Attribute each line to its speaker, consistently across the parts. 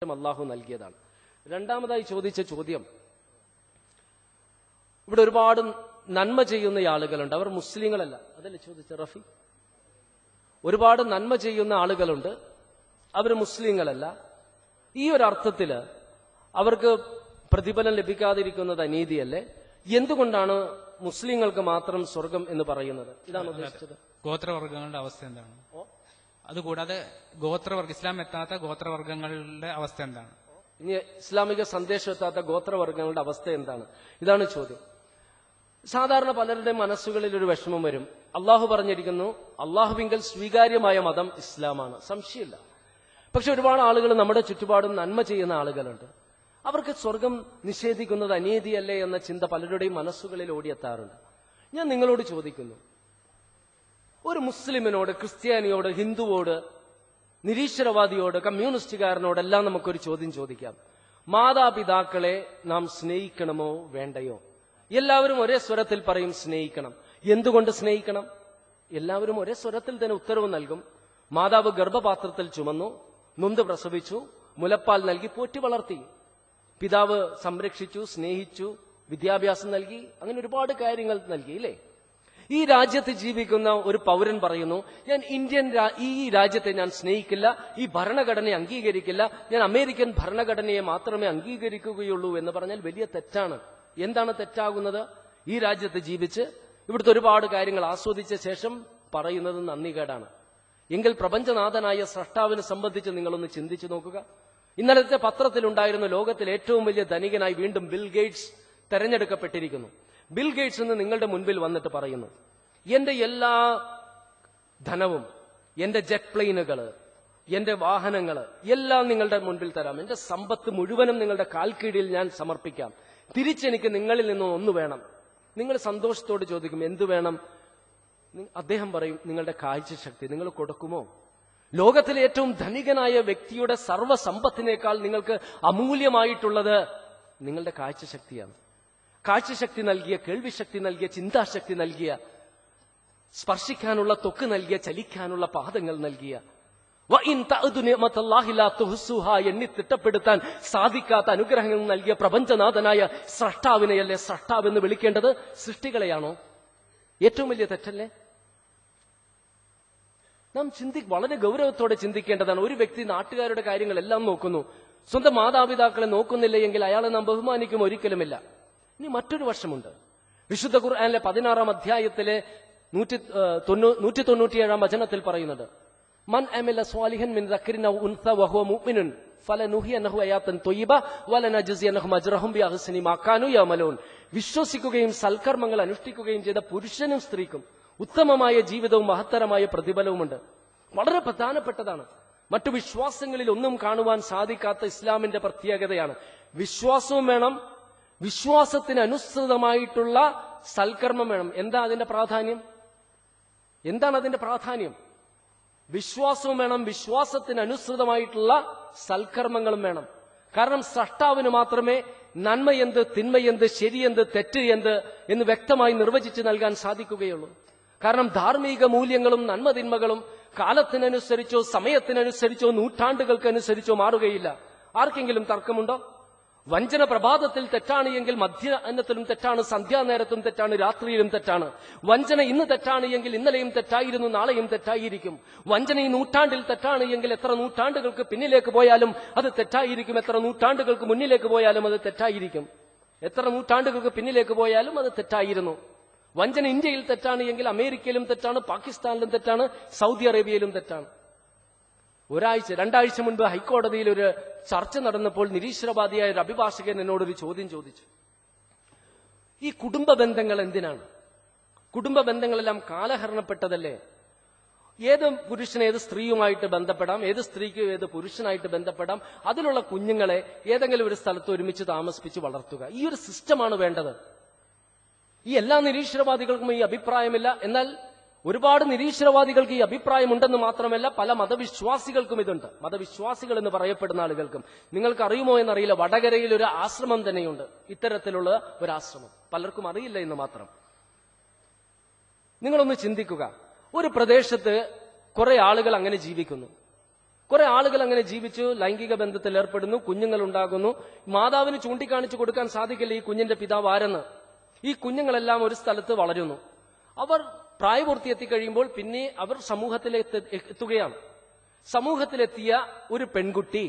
Speaker 1: സ്വാതന്ത്ര്യം അള്ളാഹു നൽകിയതാണ്. രണ്ടാമതായി ചോദിച്ച ചോദ്യം, ഇവിടെ ഒരുപാട് നന്മ ചെയ്യുന്ന ആളുകളുണ്ട്, അവർ മുസ്ലിങ്ങളല്ല, അതല്ലേ ചോദിച്ച റഫി? ഒരുപാട് നന്മ ചെയ്യുന്ന ആളുകളുണ്ട്, അവർ മുസ്ലിങ്ങളല്ല. ഈ ഒരു അർത്ഥത്തിൽ അവർക്ക് പ്രതിഫലം ലഭിക്കാതിരിക്കുന്നത് അനീതിയല്ലേ? എന്തുകൊണ്ടാണ് മുസ്ലിങ്ങൾക്ക് മാത്രം സ്വർഗം എന്ന് പറയുന്നത്? ഇതാണ് ഉദ്ദേശിച്ചത്.
Speaker 2: ഗോത്രവർഗങ്ങളുടെ അവസ്ഥ എന്താണ്? അതുകൂടാതെ ഗോത്രവർഗ ഇസ്ലാം എത്താത്ത ഗോത്രവർഗങ്ങളുടെ അവസ്ഥ എന്താണ്?
Speaker 1: ഇനി ഇസ്ലാമിക സന്ദേശം എത്താത്ത ഗോത്രവർഗങ്ങളുടെ അവസ്ഥ എന്താണ്? ഇതാണ് ചോദ്യം. സാധാരണ പലരുടെ മനസ്സുകളിൽ ഒരു വിഷമം വരും. അള്ളാഹു പറഞ്ഞിരിക്കുന്നു അള്ളാഹുവിങ്കൽ സ്വീകാര്യമായ മതം ഇസ്ലാമാണ്, സംശയമില്ല. പക്ഷെ ഒരുപാട് ആളുകൾ നമ്മുടെ ചുറ്റുപാടും നന്മ ചെയ്യുന്ന ആളുകളുണ്ട്. അവർക്ക് സ്വർഗം നിഷേധിക്കുന്നത് അനീതിയല്ലേ എന്ന ചിന്ത പലരുടെയും മനസ്സുകളിൽ ഓടിയെത്താറുണ്ട്. ഞാൻ നിങ്ങളോട് ചോദിക്കുന്നു, ഒരു മുസ്ലിമിനോട്, ക്രിസ്ത്യാനിയോട്, ഹിന്ദുവോട്, നിരീശ്വരവാദിയോട്, കമ്മ്യൂണിസ്റ്റുകാരനോടെല്ലാം നമുക്കൊരു ചോദ്യം ചോദിക്കാം. മാതാപിതാക്കളെ നാം സ്നേഹിക്കണമോ വേണ്ടയോ? എല്ലാവരും ഒരേ സ്വരത്തിൽ പറയും സ്നേഹിക്കണം. എന്തുകൊണ്ട് സ്നേഹിക്കണം? എല്ലാവരും ഒരേ സ്വരത്തിൽ തന്നെ ഉത്തരവ് നൽകും. മാതാവ് ഗർഭപാത്രത്തിൽ ചുമന്നു, നൊന്ത് പ്രസവിച്ചു, മുലപ്പാൽ നൽകി പോറ്റി വളർത്തി. പിതാവ് സംരക്ഷിച്ചു, സ്നേഹിച്ചു, വിദ്യാഭ്യാസം നൽകി, അങ്ങനെ ഒരുപാട് കാര്യങ്ങൾ നൽകി, ഇല്ലേ? ഈ രാജ്യത്ത് ജീവിക്കുന്ന ഒരു പൗരൻ പറയുന്നു, ഞാൻ ഈ രാജ്യത്തെ ഞാൻ സ്നേഹിക്കില്ല, ഈ ഭരണഘടനയെ അംഗീകരിക്കില്ല, ഞാൻ അമേരിക്കൻ ഭരണഘടനയെ മാത്രമേ അംഗീകരിക്കുകയുള്ളൂ എന്ന് പറഞ്ഞാൽ വലിയ തെറ്റാണ്. എന്താണ് തെറ്റാകുന്നത്? ഈ രാജ്യത്ത് ജീവിച്ച് ഇവിടുത്തെ ഒരുപാട് കാര്യങ്ങൾ ആസ്വദിച്ച ശേഷം പറയുന്നത് നന്ദികേടാണ്. എങ്കിൽ പ്രപഞ്ചനാഥനായ സ്രഷ്ടാവിനെ സംബന്ധിച്ച് നിങ്ങളൊന്ന് ചിന്തിച്ചു നോക്കുക. ഇന്നലത്തെ പത്രത്തിലുണ്ടായിരുന്ന ലോകത്തിലെ ഏറ്റവും വലിയ ധനികനായി വീണ്ടും ബിൽ ഗേറ്റ്സ് തെരഞ്ഞെടുക്കപ്പെട്ടിരിക്കുന്നു. ബിൽ ഗേറ്റ്സ് എന്ന് നിങ്ങളുടെ മുൻപിൽ വന്നിട്ട് പറയുന്നു, എന്റെ എല്ലാ ധനവും, എന്റെ ജെറ്റ് പ്ലെയിനുകള്, എന്റെ വാഹനങ്ങള് എല്ലാം നിങ്ങളുടെ മുൻപിൽ തരാം, എന്റെ സമ്പത്ത് മുഴുവനും നിങ്ങളുടെ കാൽക്കീഴിൽ ഞാൻ സമർപ്പിക്കാം, തിരിച്ചെനിക്ക് നിങ്ങളിൽ നിന്നും ഒന്ന് വേണം. നിങ്ങൾ സന്തോഷത്തോട് ചോദിക്കും, എന്തു വേണം? അദ്ദേഹം പറയും, നിങ്ങളുടെ കാഴ്ചശക്തി നിങ്ങൾ കൊടുക്കുമോ? ലോകത്തിലെ ഏറ്റവും ധനികനായ വ്യക്തിയുടെ സർവ്വസമ്പത്തിനേക്കാൾ നിങ്ങൾക്ക് അമൂല്യമായിട്ടുള്ളത് നിങ്ങളുടെ കാഴ്ചശക്തിയാണ്. കാഴ്ചശക്തി നൽകിയ, കേൾവിശക്തി നൽകിയ, ചിന്താശക്തി നൽകിയ, സ്പർശിക്കാനുള്ള ത്വക്ക് നൽകിയ, ചലിക്കാനുള്ള പാദങ്ങൾ നൽകിയ, എണ്ണി തിട്ടപ്പെടുത്താൻ സാധിക്കാത്ത അനുഗ്രഹങ്ങൾ നൽകിയ പ്രപഞ്ചനാഥനായ സ്രഷ്ടാവിനെയല്ലേ സ്രഷ്ടാവെന്ന് വിളിക്കേണ്ടത്? സൃഷ്ടികളെയാണോ? ഏറ്റവും വലിയ തെറ്റല്ലേ? നാം വളരെ ഗൗരവത്തോടെ ചിന്തിക്കേണ്ടതാണ്. ഒരു വ്യക്തി നാട്ടുകാരുടെ കാര്യങ്ങളെല്ലാം നോക്കുന്നു, സ്വന്തം മാതാപിതാക്കളെ നോക്കുന്നില്ല എങ്കിൽ അയാളെ നാം ബഹുമാനിക്കും ഒരിക്കലുമില്ല. ഇനി മറ്റൊരു വശമുണ്ട്. വിശുദ്ധ ഖുർആനിലെ 16-ാം അധ്യായത്തിലെ 197-ാം വചനത്തിൽ പറയുന്നത്, മൻ അമില സ്വാലിഹൻ മിൻ ദക്രിൻ ഔ ഉൻസ വഹുവ മുഅ്മിനുൻ ഫലനുഹിയനഹു ഹയാതൻ ത്വയ്യിബ വലനജ്സിയന്നഹും അജ്റഹും ബിഅഹ്സനി മാ കാനൂ യഅമലൂൻ. വിശ്വസിക്കുകയും സൽക്കർമ്മങ്ങൾ അനുഷ്ഠിക്കുകയും ചെയ്ത പുരുഷനും സ്ത്രീക്കും ഉത്തമമായ ജീവിതവും മഹത്തരമായ പ്രതിഫലവുമുണ്ട്. വളരെ പ്രധാനപ്പെട്ടതാണ്. മറ്റു വിശ്വാസങ്ങളിൽ ഒന്നും കാണുവാൻ സാധിക്കാത്ത ഇസ്ലാമിന്റെ പ്രത്യേകതയാണ്. വിശ്വാസവും വേണം, വിശ്വാസത്തിന് അനുസൃതമായിട്ടുള്ള സൽക്കർമ്മം വേണം. എന്താ അതിന്റെ പ്രാധാന്യം? എന്താണ് അതിന്റെ പ്രാധാന്യം? വിശ്വാസവും വേണം, വിശ്വാസത്തിന് അനുസൃതമായിട്ടുള്ള സൽക്കർമ്മങ്ങളും വേണം. കാരണം സ്രഷ്ടാവിന് മാത്രമേ നന്മയെന്ത്, തിന്മയെന്ത്, ശരിയെന്ത്, തെറ്റ് എന്ത് എന്ന് വ്യക്തമായി നിർവചിച്ച് നൽകാൻ സാധിക്കുകയുള്ളൂ. കാരണം ധാർമ്മിക മൂല്യങ്ങളും നന്മതിന്മകളും കാലത്തിനനുസരിച്ചോ സമയത്തിനനുസരിച്ചോ നൂറ്റാണ്ടുകൾക്കനുസരിച്ചോ മാറുകയില്ല. ആർക്കെങ്കിലും തർക്കമുണ്ടോ? വഞ്ചന പ്രഭാതത്തിൽ തെറ്റാണ് എങ്കിൽ മധ്യാഹ്നത്തിലും തെറ്റാണ്, സന്ധ്യാനേരത്തും തെറ്റാണ്, രാത്രിയിലും തെറ്റാണ്. വഞ്ചന ഇന്ന് തെറ്റാണ് എങ്കിൽ ഇന്നലെയും തെറ്റായിരുന്നു, നാളെയും തെറ്റായിരിക്കും. വഞ്ചന ഈ നൂറ്റാണ്ടിൽ തെറ്റാണ് എങ്കിൽ എത്ര നൂറ്റാണ്ടുകൾക്ക് പിന്നിലേക്ക് പോയാലും അത് തെറ്റായിരിക്കും, എത്ര നൂറ്റാണ്ടുകൾക്ക് മുന്നിലേക്ക് പോയാലും അത് തെറ്റായിരിക്കും, എത്ര നൂറ്റാണ്ടുകൾക്ക് പിന്നിലേക്ക് പോയാലും അത് തെറ്റായിരുന്നു. വഞ്ചന ഇന്ത്യയിൽ തെറ്റാണ് എങ്കിൽ അമേരിക്കയിലും തെറ്റാണ്, പാകിസ്ഥാനിലും തെറ്റാണ്, സൗദി അറേബ്യയിലും തെറ്റാണ്. 2 ആഴ്ച മുൻപ് ഹൈക്കോടതിയിൽ ഒരു ചർച്ച നടന്നപ്പോൾ നിരീശ്വരവാദിയായ ഒരു അഭിഭാഷകൻ എന്നോടൊരു ചോദ്യം ചോദിച്ചു. ഈ കുടുംബ ബന്ധങ്ങൾ എന്തിനാണ്? കുടുംബ ബന്ധങ്ങളെല്ലാം കാലഹരണപ്പെട്ടതല്ലേ? ഏത് പുരുഷന് ഏത് സ്ത്രീയുമായിട്ട് ബന്ധപ്പെടാം, ഏത് സ്ത്രീക്ക് ഏത് പുരുഷനായിട്ട് ബന്ധപ്പെടാം. അതിലുള്ള കുഞ്ഞുങ്ങളെ ഏതെങ്കിലും ഒരു സ്ഥലത്ത് ഒരുമിച്ച് താമസിപ്പിച്ച് വളർത്തുക. ഈ ഒരു സിസ്റ്റമാണ് വേണ്ടത്. ഈ എല്ലാ നിരീശ്വരവാദികൾക്കും ഈ അഭിപ്രായമില്ല. എന്നാൽ ഒരുപാട് നിരീശ്വരവാദികൾക്ക് ഈ അഭിപ്രായമുണ്ടെന്ന് മാത്രമല്ല, പല മതവിശ്വാസികൾക്കും ഇതുണ്ട്. മതവിശ്വാസികൾ എന്ന് പറയപ്പെടുന്ന ആളുകൾക്കും. നിങ്ങൾക്ക് അറിയുമോ എന്നറിയില്ല, വടകരയിൽ ഒരു ആശ്രമം തന്നെയുണ്ട്, ഇത്തരത്തിലുള്ള ഒരു ആശ്രമം. പലർക്കും അറിയില്ല എന്ന് മാത്രം. നിങ്ങളൊന്ന് ചിന്തിക്കുക, ഒരു പ്രദേശത്ത് കുറെ ആളുകൾ അങ്ങനെ ജീവിക്കുന്നു. കുറെ ആളുകൾ അങ്ങനെ ജീവിച്ചു, ലൈംഗിക ബന്ധത്തിൽ ഏർപ്പെടുന്നു, കുഞ്ഞുങ്ങൾ ഉണ്ടാകുന്നു. മാതാവിന് ചൂണ്ടിക്കാണിച്ചു കൊടുക്കാൻ സാധിക്കില്ല ഈ കുഞ്ഞിന്റെ പിതാവ് ആരെന്ന്. ഈ കുഞ്ഞുങ്ങളെല്ലാം ഒരു സ്ഥലത്ത് വളരുന്നു. അവർ പ്രായപൂർത്തി എത്തിക്കഴിയുമ്പോൾ പിന്നെ അവർ സമൂഹത്തിലെത്തുകയാണ്. സമൂഹത്തിലെത്തിയ ഒരു പെൺകുട്ടി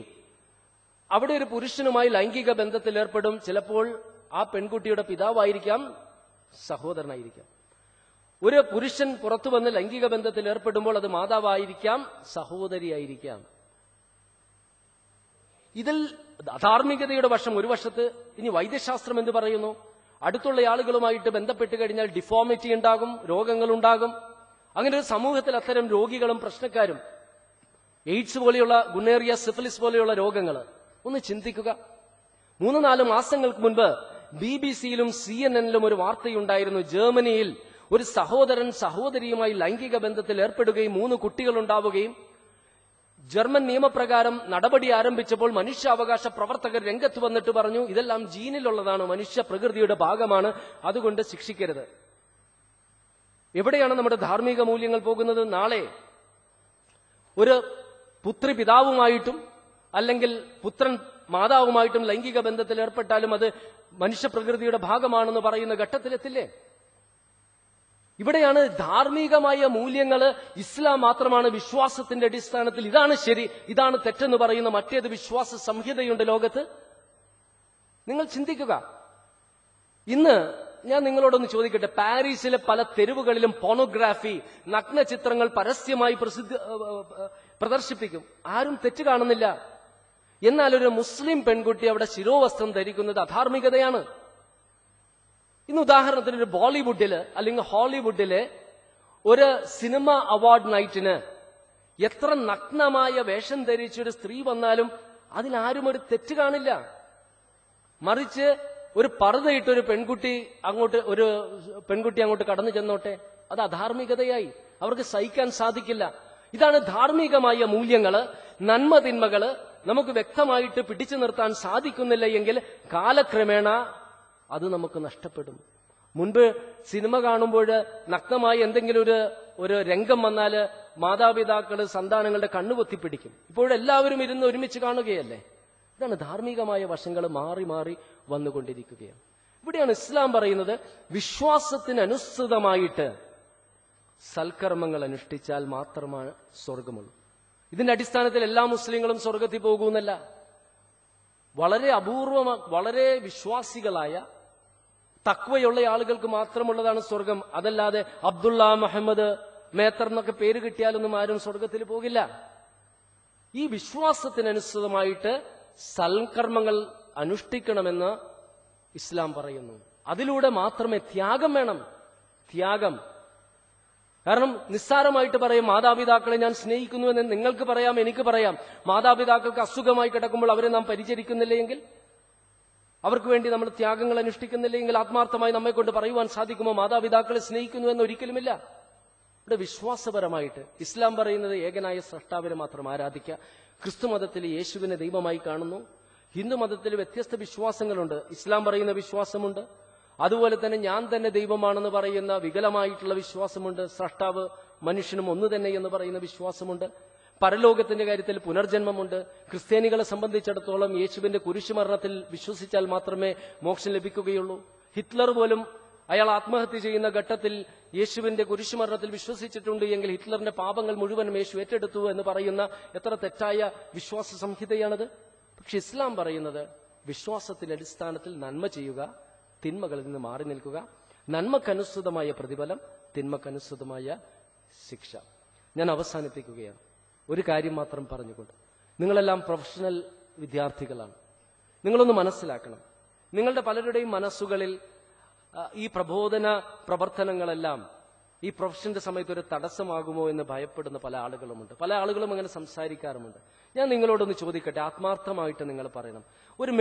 Speaker 1: അവിടെ ഒരു പുരുഷനുമായി ലൈംഗിക ബന്ധത്തിൽ ഏർപ്പെടും. ചിലപ്പോൾ ആ പെൺകുട്ടിയുടെ പിതാവായിരിക്കാം, സഹോദരനായിരിക്കാം. ഒരു പുരുഷൻ പുറത്തു വന്ന് ലൈംഗിക ബന്ധത്തിൽ ഏർപ്പെടുമ്പോൾ അത് മാതാവായിരിക്കാം, സഹോദരിയായിരിക്കാം. ഇതിൽ ധാർമ്മികതയുടെ വശം ഒരു വശത്ത്. ഇനി വൈദ്യശാസ്ത്രം എന്ത് പറയുന്നു? അടുത്തുള്ള ആളുകളുമായിട്ട് ബന്ധപ്പെട്ട് കഴിഞ്ഞാൽ ഡിഫോമിറ്റി ഉണ്ടാകും, രോഗങ്ങളുണ്ടാകും. അങ്ങനെ ഒരു സമൂഹത്തിൽ അത്തരം രോഗികളും പ്രശ്നക്കാരും, എയ്ഡ്സ് പോലെയുള്ള ഗുണേറിയ, സിഫിലിസ് പോലെയുള്ള രോഗങ്ങൾ, ഒന്ന് ചിന്തിക്കുക. 3-4 മാസങ്ങൾക്ക് മുൻപ് BBC-യിലും CNN-ലും ഒരു വാർത്തയുണ്ടായിരുന്നു. ജർമ്മനിയിൽ ഒരു സഹോദരൻ സഹോദരിയുമായി ലൈംഗിക ബന്ധത്തിൽ ഏർപ്പെടുകയും 3 കുട്ടികൾ ഉണ്ടാവുകയും ജർമ്മൻ നിയമപ്രകാരം നടപടി ആരംഭിച്ചപ്പോൾ മനുഷ്യാവകാശ പ്രവർത്തകർ രംഗത്ത് വന്നിട്ട് പറഞ്ഞു, ഇതെല്ലാം ജീനിലുള്ളതാണ്, മനുഷ്യ പ്രകൃതിയുടെ ഭാഗമാണ്, അതുകൊണ്ട് ശിക്ഷിക്കരുത്. എവിടെയാണ് നമ്മുടെ ധാർമ്മിക മൂല്യങ്ങൾ പോകുന്നത്? നാളെ ഒരു പുത്രി പിതാവുമായിട്ടും അല്ലെങ്കിൽ പുത്രൻ മാതാവുമായിട്ടും ലൈംഗിക ബന്ധത്തിൽ ഏർപ്പെട്ടാലും അത് മനുഷ്യപ്രകൃതിയുടെ ഭാഗമാണെന്ന് പറയുന്ന ഘട്ടത്തിലെത്തില്ലേ? ഇവിടെയാണ് ധാർമ്മികമായ മൂല്യങ്ങൾ. ഇസ്ലാം മാത്രമാണ് വിശ്വാസത്തിന്റെ അടിസ്ഥാനത്തിൽ ഇതാണ് ശരി, ഇതാണ് തെറ്റെന്ന് പറയുന്ന മറ്റേത് വിശ്വാസ സംഹിതയുണ്ട് ലോകത്ത്? നിങ്ങൾ ചിന്തിക്കുക. ഇന്ന് ഞാൻ നിങ്ങളോടൊന്ന് ചോദിക്കട്ടെ, പാരീസിലെ പല തെരുവുകളിലും പോണോഗ്രാഫി, നഗ്ന ചിത്രങ്ങൾ പരസ്യമായി പ്രദർശിപ്പിക്കും. ആരും തെറ്റ് കാണുന്നില്ല. എന്നാൽ ഒരു മുസ്ലിം പെൺകുട്ടി അവിടെ ശിരോവസ്ത്രം ധരിക്കുന്നത് അധാർമികതയാണ്. ഇന്ന് ഉദാഹരണത്തിന് ഒരു ബോളിവുഡില് അല്ലെങ്കിൽ ഹോളിവുഡിലെ ഒരു സിനിമ അവാർഡ് നൈറ്റിന് എത്ര നഗ്നമായ വേഷം ധരിച്ചൊരു സ്ത്രീ വന്നാലും അതിലാരും ഒരു തെറ്റ് കാണില്ല. മറിച്ച് ഒരു പർദ്ദയിട്ടൊരു പെൺകുട്ടി അങ്ങോട്ട് കടന്നു ചെന്നോട്ടെ, അത് അധാർമികതയായി. അവർക്ക് സഹിക്കാൻ സാധിക്കില്ല. ഇതാണ് ധാർമ്മികമായ മൂല്യങ്ങള്. നന്മ തിന്മകള് നമുക്ക് വ്യക്തമായിട്ട് പിടിച്ചു നിർത്താൻ സാധിക്കുന്നില്ല എങ്കിൽ കാലക്രമേണ അത് നമുക്ക് നഷ്ടപ്പെടും. മുൻപ് സിനിമ കാണുമ്പോൾ നഗ്നമായി എന്തെങ്കിലും ഒരു രംഗം വന്നാല് മാതാപിതാക്കള് സന്താനങ്ങളുടെ കണ്ണുപൊത്തിപ്പിടിക്കും. ഇപ്പോഴെല്ലാവരും ഇരുന്ന് ഒരുമിച്ച് കാണുകയല്ലേ? ഇതാണ് ധാർമ്മികമായ വശങ്ങൾ മാറി മാറി വന്നുകൊണ്ടിരിക്കുകയാണ്. ഇവിടെയാണ് ഇസ്ലാം പറയുന്നത്, വിശ്വാസത്തിനനുസൃതമായിട്ട് സൽക്കർമ്മങ്ങൾ അനുഷ്ഠിച്ചാൽ മാത്രമാണ് സ്വർഗമുള്ളൂ. ഇതിന്റെ അടിസ്ഥാനത്തിൽ എല്ലാ മുസ്ലിങ്ങളും സ്വർഗത്തിൽ പോകുന്നല്ല. വളരെ വളരെ വിശ്വാസികളായ തക്വയുള്ള ആളുകൾക്ക് മാത്രമുള്ളതാണ് സ്വർഗം. അതല്ലാതെ അബ്ദുള്ള, മുഹമ്മദ്, മേത്തർ എന്നൊക്കെ പേര് കിട്ടിയാലൊന്നും ആരും സ്വർഗത്തിൽ പോകില്ല. ഈ വിശ്വാസത്തിനനുസൃതമായിട്ട് സൽക്കർമ്മങ്ങൾ അനുഷ്ഠിക്കണമെന്ന് ഇസ്ലാം പറയുന്നു. അതിലൂടെ മാത്രമേ ത്യാഗം വേണം. ത്യാഗം. കാരണം നിസ്സാരമായിട്ട് പറയും, മാതാപിതാക്കളെ ഞാൻ സ്നേഹിക്കുന്നുവെന്ന് നിങ്ങൾക്ക് പറയാം, എനിക്ക് പറയാം. മാതാപിതാക്കൾക്ക് അസുഖമായി കിടക്കുമ്പോൾ അവരെ നാം പരിചരിക്കുന്നില്ലെങ്കിൽ, അവർക്ക് വേണ്ടി നമ്മൾ ത്യാഗങ്ങൾ അനുഷ്ഠിക്കുന്നില്ലെങ്കിൽ ആത്മാർത്ഥമായി നമ്മെ കൊണ്ട് പറയുവാൻ സാധിക്കുമോ മാതാപിതാക്കളെ സ്നേഹിക്കുന്നുവെന്ന്? ഒരിക്കലുമില്ല. ഇവിടെ വിശ്വാസപരമായിട്ട് ഇസ്ലാം പറയുന്നത് ഏകനായ സ്രഷ്ടാവിനെ മാത്രം ആരാധിക്കുക. ക്രിസ്തു മതത്തിൽ യേശുവിനെ ദൈവമായി കാണുന്നു. ഹിന്ദു മതത്തിൽ വ്യത്യസ്ത വിശ്വാസങ്ങളുണ്ട്. ഇസ്ലാം പറയുന്ന വിശ്വാസമുണ്ട്. അതുപോലെ തന്നെ ഞാൻ തന്നെ ദൈവമാണെന്ന് പറയുന്ന വികലമായിട്ടുള്ള വിശ്വാസമുണ്ട്. സ്രഷ്ടാവ് മനുഷ്യനും ഒന്നു തന്നെ എന്ന് പറയുന്ന വിശ്വാസമുണ്ട്. പരലോകത്തിന്റെ കാര്യത്തിൽ പുനർജന്മമുണ്ട്. ക്രിസ്ത്യാനികളെ സംബന്ധിച്ചിടത്തോളം യേശുവിന്റെ കുരിശുമരണത്തിൽ വിശ്വസിച്ചാൽ മാത്രമേ മോക്ഷം ലഭിക്കുകയുള്ളൂ. ഹിറ്റ്ലർ പോലും അയാൾ ആത്മഹത്യ ചെയ്യുന്ന ഘട്ടത്തിൽ യേശുവിന്റെ കുരിശുമരണത്തിൽ വിശ്വസിച്ചിട്ടുണ്ട് എങ്കിൽ ഹിറ്റ്ലറിന്റെ പാപങ്ങൾ മുഴുവനും യേശു ഏറ്റെടുത്തു എന്ന് പറയുന്ന എത്ര തെറ്റായ വിശ്വാസ സംഹിതയാണത്. പക്ഷെ ഇസ്ലാം പറയുന്നത് വിശ്വാസത്തിന്റെ അടിസ്ഥാനത്തിൽ നന്മ ചെയ്യുക, തിന്മകളിൽ നിന്ന് മാറി നിൽക്കുക, നന്മക്കനുസൃതമായ പ്രതിഫലം, തിന്മക്കനുസൃതമായ ശിക്ഷ. ഞാൻ അവസാനിപ്പിക്കുകയാണ് ഒരു കാര്യം മാത്രം പറഞ്ഞുകൊണ്ട്. നിങ്ങളെല്ലാം പ്രൊഫഷണൽ വിദ്യാർത്ഥികളാണ്. നിങ്ങളൊന്ന് മനസ്സിലാക്കണം, നിങ്ങളുടെ പലരുടെയും മനസ്സുകളിൽ ഈ പ്രബോധന പ്രവർത്തനങ്ങളെല്ലാം ഈ പ്രൊഫഷന്റെ സമയത്ത് ഒരു തടസ്സമാകുമോ എന്ന് ഭയപ്പെടുന്ന പല ആളുകളുമുണ്ട്. പല ആളുകളും അങ്ങനെ സംസാരിക്കാറുമുണ്ട്. ഞാൻ നിങ്ങളോടൊന്ന് ചോദിക്കട്ടെ, ആത്മാർത്ഥമായിട്ട് നിങ്ങൾ പറയണം. ഒരു